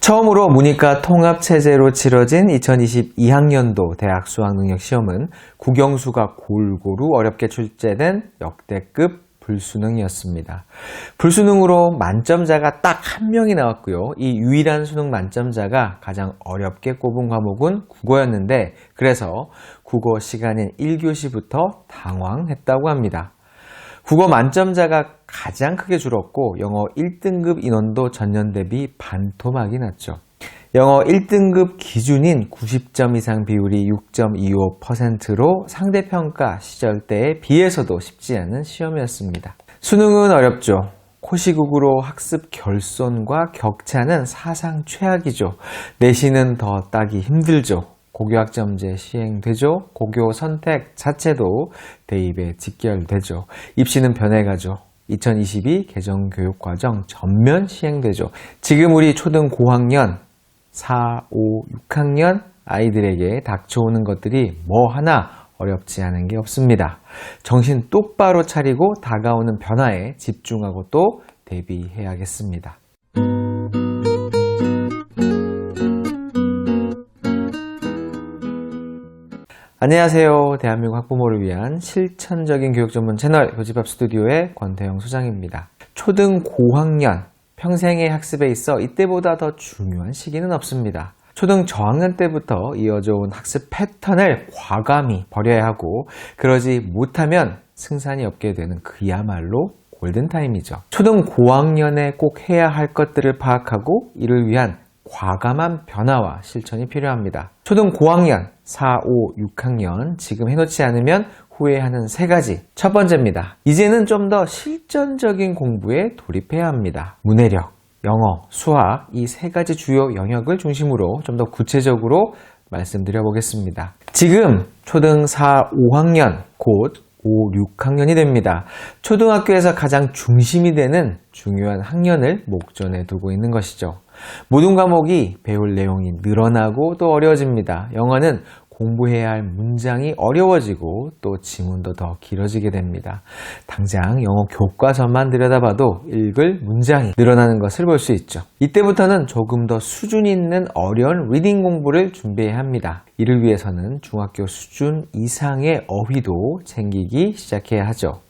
처음으로 문이과 통합체제로 치러진 2022학년도 대학 수학능력시험은 국영수가 골고루 어렵게 출제된 역대급 불수능이었습니다. 불수능으로 만점자가 딱 한 명이 나왔고요. 이 유일한 수능 만점자가 가장 어렵게 꼽은 과목은 국어였는데, 그래서 국어 시간인 1교시부터 당황했다고 합니다. 국어 만점자가 가장 크게 줄었고 영어 1등급 인원도 전년 대비 반토막이 났죠. 영어 1등급 기준인 90점 이상 비율이 6.25%로 상대평가 시절 때에 비해서도 쉽지 않은 시험이었습니다. 수능은 어렵죠. 코시국으로 학습 결손과 격차는 사상 최악이죠. 내신은 더 따기 힘들죠. 고교학점제 시행되죠. 고교 선택 자체도 대입에 직결되죠. 입시는 변해가죠. 2022 개정교육과정 전면 시행되죠. 지금 우리 초등 고학년 4, 5, 6학년 아이들에게 닥쳐오는 것들이 뭐 하나 어렵지 않은 게 없습니다. 정신 똑바로 차리고 다가오는 변화에 집중하고 또 대비해야겠습니다. 안녕하세요. 대한민국 학부모를 위한 실천적인 교육 전문 채널 교집합 스튜디오의 권태영 소장입니다. 초등 고학년 평생의 학습에 있어 이때보다 더 중요한 시기는 없습니다. 초등 저학년 때부터 이어져 온 학습 패턴을 과감히 버려야 하고, 그러지 못하면 승산이 없게 되는 그야말로 골든타임이죠. 초등 고학년에 꼭 해야 할 것들을 파악하고 이를 위한 과감한 변화와 실천이 필요합니다. 초등 고학년 4, 5, 6학년 지금 해놓지 않으면 후회하는 3가지. 첫 번째입니다. 이제는 좀 더 실전적인 공부에 돌입해야 합니다. 문해력, 영어, 수학 이 3가지 주요 영역을 중심으로 좀 더 구체적으로 말씀드려 보겠습니다. 지금 초등 4, 5학년 곧 5, 6학년이 됩니다. 초등학교에서 가장 중심이 되는 중요한 학년을 목전에 두고 있는 것이죠. 모든 과목이 배울 내용이 늘어나고 또 어려워집니다. 영어는 공부해야 할 문장이 어려워지고 또 지문도 더 길어지게 됩니다. 당장 영어 교과서만 들여다봐도 읽을 문장이 늘어나는 것을 볼 수 있죠. 이때부터는 조금 더 수준 있는 어려운 리딩 공부를 준비해야 합니다. 이를 위해서는 중학교 수준 이상의 어휘도 챙기기 시작해야 하죠.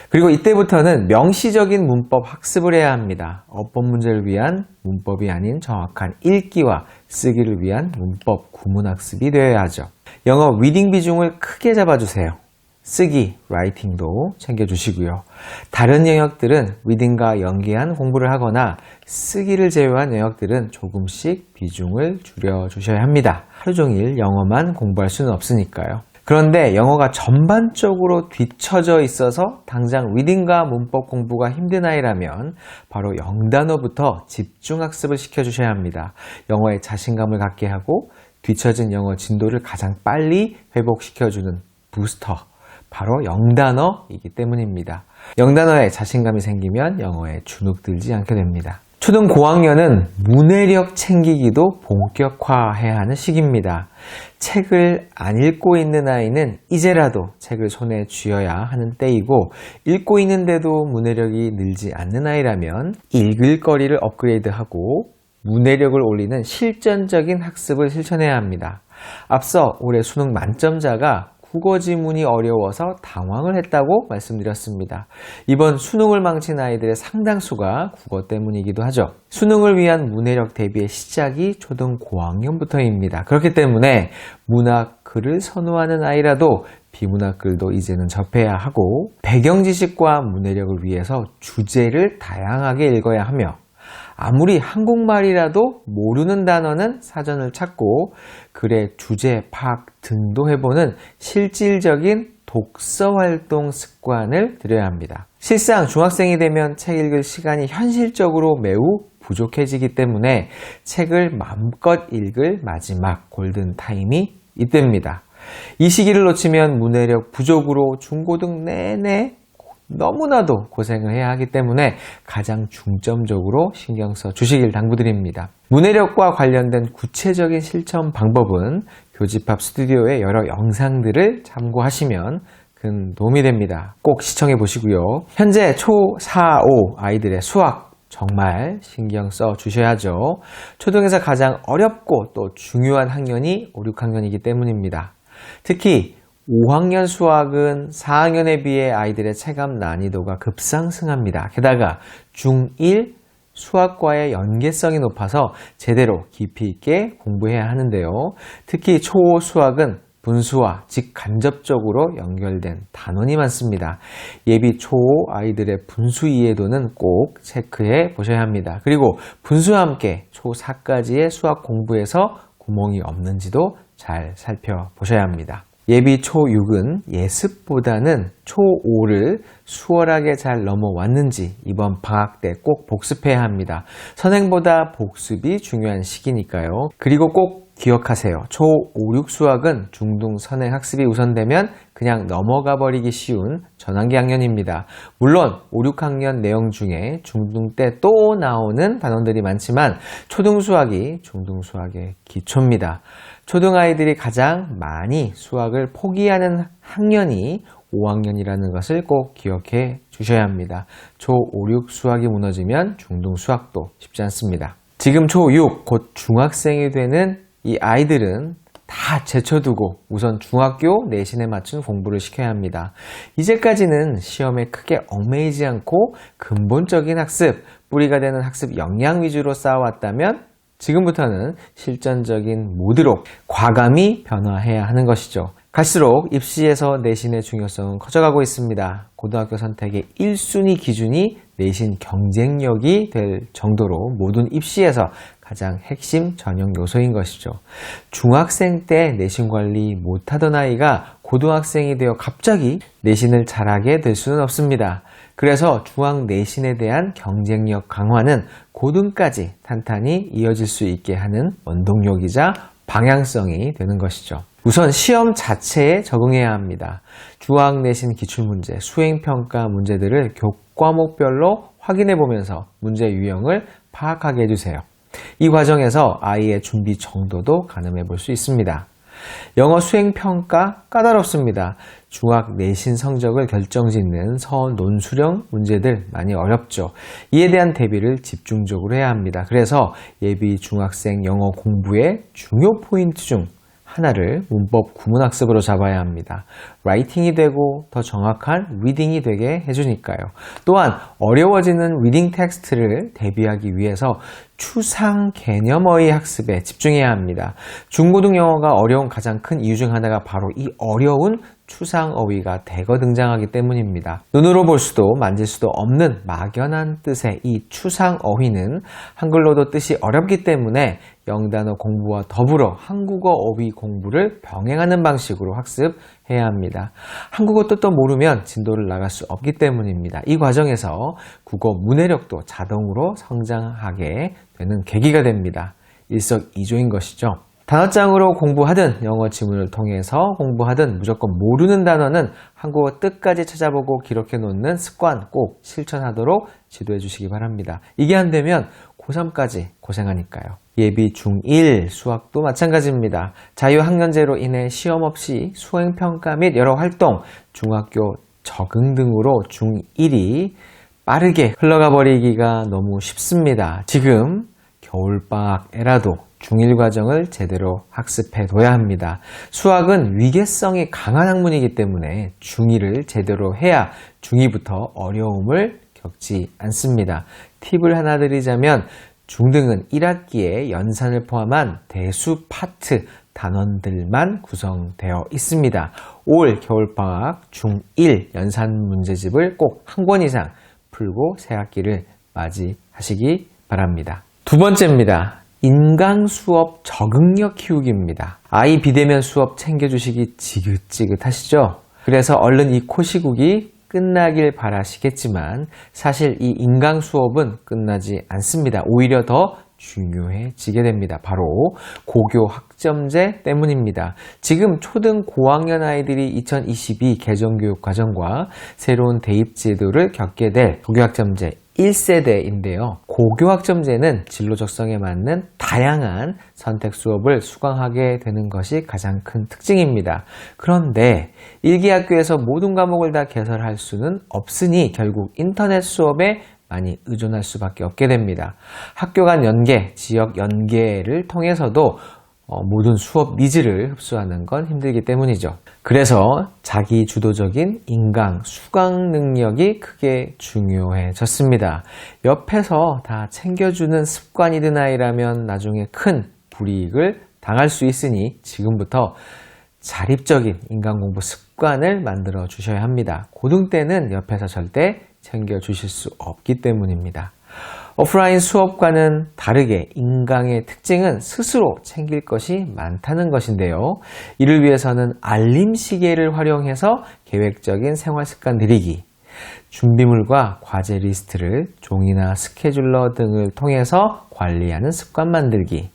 그리고 이때부터는 명시적인 문법 학습을 해야 합니다. 어법 문제를 위한 문법이 아닌 정확한 읽기와 쓰기를 위한 문법 구문 학습이 되어야 하죠. 영어 리딩 비중을 크게 잡아주세요. 쓰기, 라이팅도 챙겨주시고요. 다른 영역들은 리딩과 연계한 공부를 하거나 쓰기를 제외한 영역들은 조금씩 비중을 줄여주셔야 합니다. 하루 종일 영어만 공부할 수는 없으니까요. 그런데 영어가 전반적으로 뒤처져 있어서 당장 리딩과 문법 공부가 힘든 아이라면 바로 영단어부터 집중학습을 시켜주셔야 합니다. 영어에 자신감을 갖게 하고 뒤처진 영어 진도를 가장 빨리 회복시켜주는 부스터, 바로 영단어이기 때문입니다. 영단어에 자신감이 생기면 영어에 주눅들지 않게 됩니다. 초등 고학년은 문해력 챙기기도 본격화해야 하는 시기입니다. 책을 안 읽고 있는 아이는 이제라도 책을 손에 쥐어야 하는 때이고, 읽고 있는데도 문해력이 늘지 않는 아이라면 읽을 거리를 업그레이드하고 문해력을 올리는 실전적인 학습을 실천해야 합니다. 앞서 올해 수능 만점자가 국어 지문이 어려워서 당황을 했다고 말씀드렸습니다. 이번 수능을 망친 아이들의 상당수가 국어 때문이기도 하죠. 수능을 위한 문해력 대비의 시작이 초등 고학년부터입니다. 그렇기 때문에 문학글을 선호하는 아이라도 비문학글도 이제는 접해야 하고, 배경 지식과 문해력을 위해서 주제를 다양하게 읽어야 하며, 아무리 한국말이라도 모르는 단어는 사전을 찾고 글의 주제 파악 등도 해보는 실질적인 독서 활동 습관을 들여야 합니다. 실상 중학생이 되면 책 읽을 시간이 현실적으로 매우 부족해지기 때문에 책을 마음껏 읽을 마지막 골든타임이 이때입니다. 이 시기를 놓치면 문해력 부족으로 중고등 내내 너무나도 고생을 해야 하기 때문에 가장 중점적으로 신경 써 주시길 당부드립니다. 문해력과 관련된 구체적인 실천 방법은 교집합 스튜디오의 여러 영상들을 참고하시면 큰 도움이 됩니다. 꼭 시청해 보시고요. 현재 초 4, 5 아이들의 수학 정말 신경 써 주셔야죠. 초등에서 가장 어렵고 또 중요한 학년이 5, 6학년이기 때문입니다. 특히 5학년 수학은 4학년에 비해 아이들의 체감 난이도가 급상승합니다. 게다가 중1 수학과의 연계성이 높아서 제대로 깊이 있게 공부해야 하는데요. 특히 초5 수학은 분수와 직간접적으로 연결된 단원이 많습니다. 예비 초5 아이들의 분수 이해도는 꼭 체크해 보셔야 합니다. 그리고 분수와 함께 초4까지의 수학 공부에서 구멍이 없는지도 잘 살펴보셔야 합니다. 예비 초6은 예습보다는 초5를 수월하게 잘 넘어왔는지 이번 방학 때 꼭 복습해야 합니다. 선행보다 복습이 중요한 시기니까요. 그리고 꼭 기억하세요. 초5, 6 수학은 중등 선행 학습이 우선되면 그냥 넘어가 버리기 쉬운 전환기 학년입니다. 물론 5, 6학년 내용 중에 중등 때 또 나오는 단원들이 많지만 초등 수학이 중등 수학의 기초입니다. 초등 아이들이 가장 많이 수학을 포기하는 학년이 5학년이라는 것을 꼭 기억해 주셔야 합니다. 초 5, 6 수학이 무너지면 중등 수학도 쉽지 않습니다. 지금 초 6, 곧 중학생이 되는 이 아이들은 다 제쳐두고 우선 중학교 내신에 맞춘 공부를 시켜야 합니다. 이제까지는 시험에 크게 얽매이지 않고 근본적인 학습, 뿌리가 되는 학습 역량 위주로 쌓아왔다면 지금부터는 실전적인 모드로 과감히 변화해야 하는 것이죠. 갈수록 입시에서 내신의 중요성은 커져가고 있습니다. 고등학교 선택의 1순위 기준이 내신 경쟁력이 될 정도로 모든 입시에서 가장 핵심 전형 요소인 것이죠. 중학생 때 내신 관리 못하던 아이가 고등학생이 되어 갑자기 내신을 잘하게 될 수는 없습니다. 그래서 중학 내신에 대한 경쟁력 강화는 고등까지 탄탄히 이어질 수 있게 하는 원동력이자 방향성이 되는 것이죠. 우선 시험 자체에 적응해야 합니다. 중학 내신 기출문제, 수행평가 문제들을 교과목별로 확인해 보면서 문제 유형을 파악하게 해주세요. 이 과정에서 아이의 준비 정도도 가늠해 볼 수 있습니다. 영어 수행평가 까다롭습니다. 중학 내신 성적을 결정짓는 서논수령 문제들 많이 어렵죠. 이에 대한 대비를 집중적으로 해야 합니다. 그래서 예비 중학생 영어 공부의 중요 포인트 중 하나를 문법 구문학습으로 잡아야 합니다. 라이팅이 되고 더 정확한 리딩이 되게 해주니까요. 또한 어려워지는 리딩 텍스트를 대비하기 위해서 추상 개념어휘 학습에 집중해야 합니다. 중고등 영어가 어려운 가장 큰 이유 중 하나가 바로 이 어려운 추상어휘가 대거 등장하기 때문입니다. 눈으로 볼 수도 만질 수도 없는 막연한 뜻의 이 추상어휘는 한글로도 뜻이 어렵기 때문에 영단어 공부와 더불어 한국어 어휘 공부를 병행하는 방식으로 학습해야 합니다. 한국어 뜻도 모르면 진도를 나갈 수 없기 때문입니다. 이 과정에서 국어 문해력도 자동으로 성장하게 되는 계기가 됩니다. 일석이조인 것이죠. 단어장으로 공부하든 영어 지문을 통해서 공부하든 무조건 모르는 단어는 한국어 뜻까지 찾아보고 기록해 놓는 습관 꼭 실천하도록 지도해 주시기 바랍니다. 이게 안 되면 고3까지 고생하니까요. 예비 중1 수학도 마찬가지입니다. 자유학년제로 인해 시험 없이 수행평가 및 여러 활동, 중학교 적응 등으로 중1이 빠르게 흘러가 버리기가 너무 쉽습니다. 지금 겨울방학에라도 중1 과정을 제대로 학습해 둬야 합니다. 수학은 위계성이 강한 학문이기 때문에 중1을 제대로 해야 중2부터 어려움을 겪지 않습니다. 팁을 하나 드리자면 중등은 1학기에 연산을 포함한 대수 파트 단원들만 구성되어 있습니다. 올 겨울방학 중1 연산 문제집을 꼭 한 권 이상 풀고 새 학기를 맞이하시기 바랍니다. 두 번째입니다. 인강 수업 적응력 키우기입니다. 아이 비대면 수업 챙겨주시기 지긋지긋하시죠? 그래서 얼른 이 코시국이 끝나길 바라시겠지만 사실 이 인강 수업은 끝나지 않습니다. 오히려 더 중요해지게 됩니다. 바로 고교 학점제 때문입니다. 지금 초등 고학년 아이들이 2022 개정교육과정과 새로운 대입 제도를 겪게 될 고교학점제 1세대인데요. 고교학점제는 진로 적성에 맞는 다양한 선택 수업을 수강하게 되는 것이 가장 큰 특징입니다. 그런데 1기 학교에서 모든 과목을 다 개설할 수는 없으니 결국 인터넷 수업에 많이 의존할 수밖에 없게 됩니다. 학교 간 연계, 지역 연계를 통해서도 모든 수업 니즈를 흡수하는 건 힘들기 때문이죠. 그래서 자기 주도적인 인강, 수강 능력이 크게 중요해졌습니다. 옆에서 다 챙겨주는 습관이 든 아이라면 나중에 큰 불이익을 당할 수 있으니 지금부터 자립적인 인강 공부 습관을 만들어 주셔야 합니다. 고등 때는 옆에서 절대 챙겨주실 수 없기 때문입니다. 오프라인 수업과는 다르게 인강의 특징은 스스로 챙길 것이 많다는 것인데요. 이를 위해서는 알림 시계를 활용해서 계획적인 생활 습관 들이기, 준비물과 과제 리스트를 종이나 스케줄러 등을 통해서 관리하는 습관 만들기,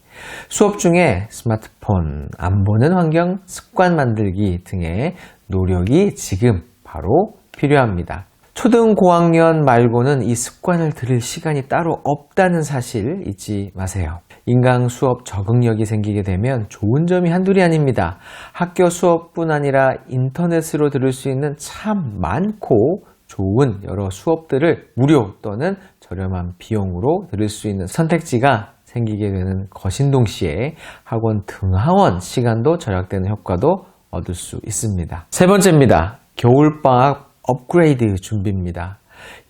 수업 중에 스마트폰 안 보는 환경 습관 만들기 등의 노력이 지금 바로 필요합니다. 초등 고학년 말고는 이 습관을 들일 시간이 따로 없다는 사실 잊지 마세요. 인강 수업 적응력이 생기게 되면 좋은 점이 한둘이 아닙니다. 학교 수업뿐 아니라 인터넷으로 들을 수 있는 참 많고 좋은 여러 수업들을 무료 또는 저렴한 비용으로 들을 수 있는 선택지가 생기게 되는 것인 동시에 학원 등하원 시간도 절약되는 효과도 얻을 수 있습니다. 세 번째입니다. 겨울방학 업그레이드 준비입니다.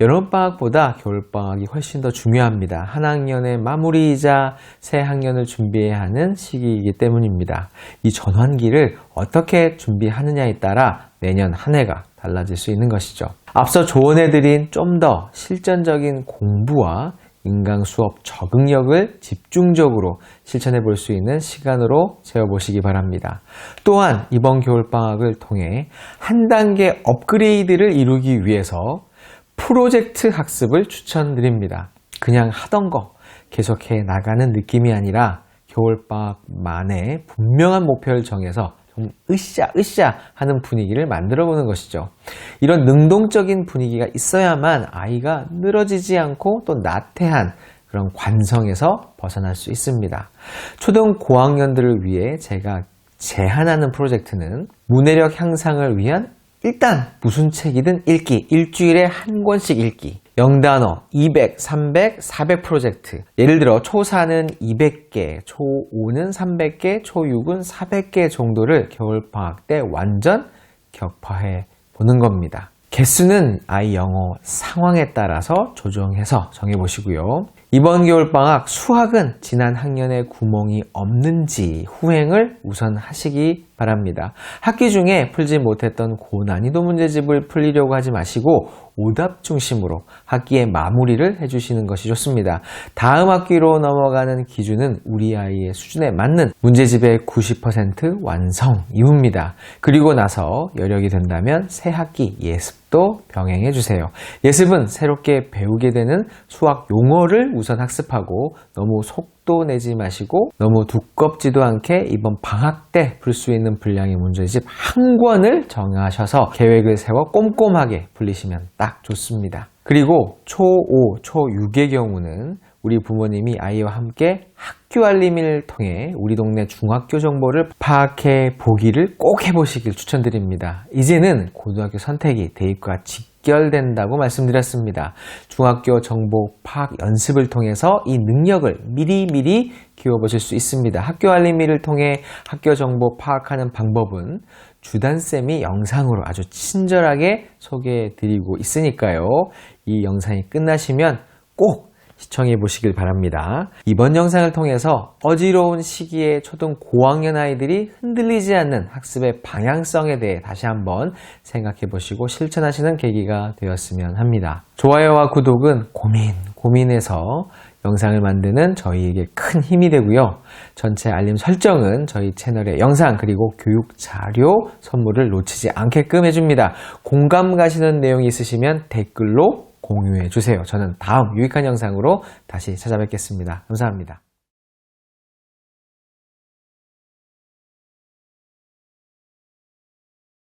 여름방학보다 겨울방학이 훨씬 더 중요합니다. 한 학년의 마무리이자 새 학년을 준비해야 하는 시기이기 때문입니다. 이 전환기를 어떻게 준비하느냐에 따라 내년 한 해가 달라질 수 있는 것이죠. 앞서 조언해드린 좀 더 실전적인 공부와 인강 수업 적응력을 집중적으로 실천해 볼 수 있는 시간으로 세워보시기 바랍니다. 또한 이번 겨울방학을 통해 한 단계 업그레이드를 이루기 위해서 프로젝트 학습을 추천드립니다. 그냥 하던 거 계속해 나가는 느낌이 아니라 겨울방학만의 분명한 목표를 정해서 좀 으쌰 하는 분위기를 만들어 보는 것이죠. 이런 능동적인 분위기가 있어야만 아이가 늘어지지 않고 또 나태한 그런 관성에서 벗어날 수 있습니다. 초등 고학년들을 위해 제가 제안하는 프로젝트는 문해력 향상을 위한 일단 무슨 책이든 읽기, 일주일에 한 권씩 읽기, 영단어 200, 300, 400 프로젝트. 예를 들어 초4는 200개, 초5는 300개, 초6은 400개 정도를 겨울방학 때 완전 격파해 보는 겁니다. 개수는 아이 영어 상황에 따라서 조정해서 정해보시고요. 이번 겨울방학 수학은 지난 학년에 구멍이 없는지 후행을 우선 하시기 바랍니다. 학기 중에 풀지 못했던 고난이도 문제집을 풀리려고 하지 마시고 오답 중심으로 학기의 마무리를 해주시는 것이 좋습니다. 다음 학기로 넘어가는 기준은 우리 아이의 수준에 맞는 문제집의 90% 완성 이후입니다. 그리고 나서 여력이 된다면 새 학기 예습도 병행해 주세요. 예습은 새롭게 배우게 되는 수학 용어를 우선 학습하고 너무 속도 내지 마시고 너무 두껍지도 않게 이번 방학 때 풀 수 있는 분량의 문제집 한 권을 정하셔서 계획을 세워 꼼꼼하게 풀리시면 딱 좋습니다. 그리고 초5, 초6의 경우는 우리 부모님이 아이와 함께 학교 알림을 통해 우리 동네 중학교 정보를 파악해 보기를 꼭 해보시길 추천드립니다. 이제는 고등학교 선택이 대입과 직결된다고 말씀드렸습니다. 중학교 정보 파악 연습을 통해서 이 능력을 미리미리 키워보실 수 있습니다. 학교 알림이를 통해 학교 정보 파악하는 방법은 주단쌤이 영상으로 아주 친절하게 소개해드리고 있으니까요. 이 영상이 끝나시면 꼭 시청해 보시길 바랍니다. 이번 영상을 통해서 어지러운 시기에 초등 고학년 아이들이 흔들리지 않는 학습의 방향성에 대해 다시 한번 생각해 보시고 실천하시는 계기가 되었으면 합니다. 좋아요와 구독은 고민해서 영상을 만드는 저희에게 큰 힘이 되고요. 전체 알림 설정은 저희 채널의 영상 그리고 교육 자료 선물을 놓치지 않게끔 해줍니다. 공감 가시는 내용이 있으시면 댓글로 공유해 주세요. 저는 다음 유익한 영상으로 다시 찾아뵙겠습니다. 감사합니다.